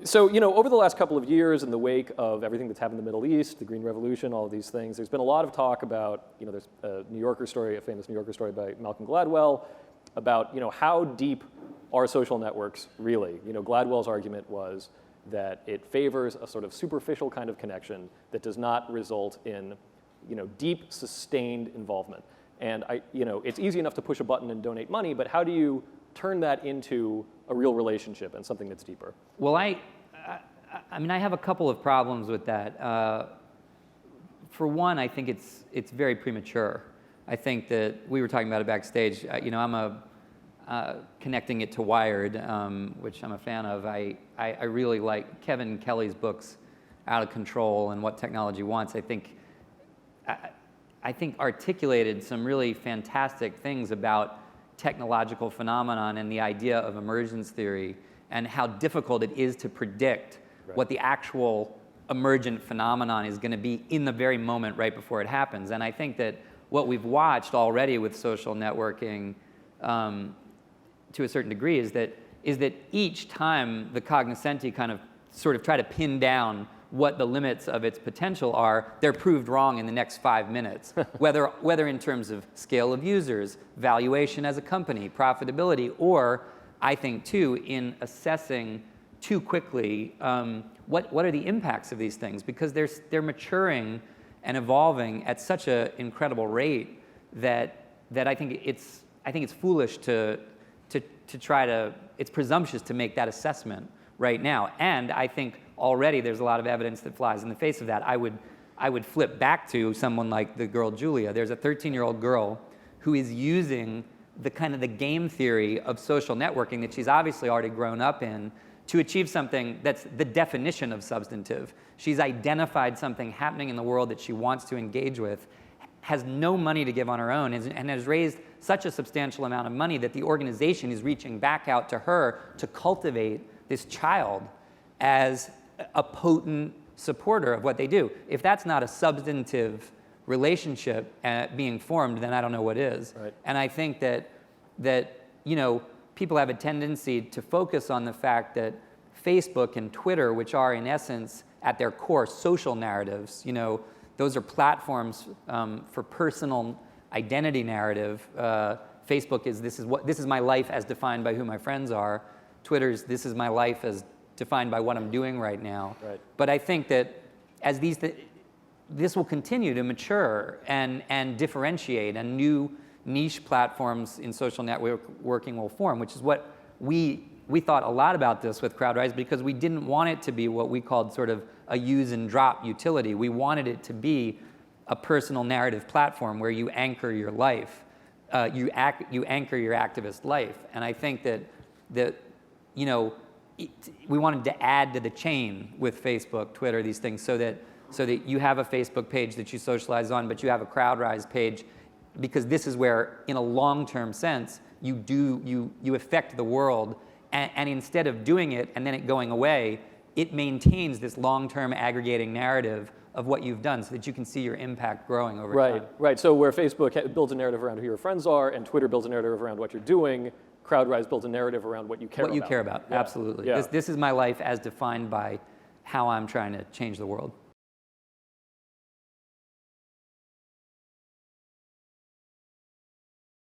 So, over the last couple of years, in the wake of everything that's happened in the Middle East, the Green Revolution, all of these things, there's been a lot of talk about, there's a New Yorker story, a famous New Yorker story by Malcolm Gladwell, about, how deep are social networks really? Gladwell's argument was that it favors a sort of superficial kind of connection that does not result in, deep, sustained involvement. And it's easy enough to push a button and donate money, but how do you turn that into a real relationship and something that's deeper? Well, I have a couple of problems with that. For one, I think it's very premature. I think that we were talking about it backstage. I'm connecting it to Wired, which I'm a fan of. I really like Kevin Kelly's books, Out of Control and What Technology Wants. I think articulated some really fantastic things about technological phenomenon and the idea of emergence theory and how difficult it is to predict what the actual emergent phenomenon is going to be in the very moment right before it happens. And I think that what we've watched already with social networking to a certain degree is that each time the cognoscenti kind of sort of try to pin down what the limits of its potential are, they're proved wrong in the next 5 minutes, whether in terms of scale of users, valuation as a company, profitability, or I think too in assessing too quickly what are the impacts of these things, because they're maturing and evolving at such an incredible rate that I think it's foolish to try to, it's presumptuous to make that assessment right now. And I think already there's a lot of evidence that flies in the face of that. I would flip back to someone like the girl Julia. There's a 13-year-old girl who is using the kind of the game theory of social networking that she's obviously already grown up in to achieve something that's the definition of substantive. She's identified something happening in the world that she wants to engage with, has no money to give on her own, and has raised such a substantial amount of money that the organization is reaching back out to her to cultivate this child as a potent supporter of what they do. If that's not a substantive relationship being formed, then I don't know what is. Right. And I think that people have a tendency to focus on the fact that Facebook and Twitter, which are in essence at their core social narratives, those are platforms for personal identity narrative. Facebook is this is my life as defined by who my friends are. Twitter's this is my life as defined by what I'm doing right now. Right. But I think that as this will continue to mature and differentiate, and new niche platforms in social networking will form, which is what we thought a lot about this with Crowdrise, because we didn't want it to be what we called sort of a use and drop utility. We wanted it to be a personal narrative platform where you anchor your life, you anchor your activist life. And I think that we wanted to add to the chain with Facebook, Twitter, these things, so that you have a Facebook page that you socialize on, but you have a Crowdrise page, because this is where, in a long-term sense, you affect the world, and instead of doing it and then it going away, it maintains this long-term aggregating narrative of what you've done, so that you can see your impact growing over time. Right. So where Facebook builds a narrative around who your friends are, and Twitter builds a narrative around what you're doing, Crowdrise builds a narrative around what you care about. What you care about, Yeah. absolutely. Yeah. This is my life as defined by how I'm trying to change the world.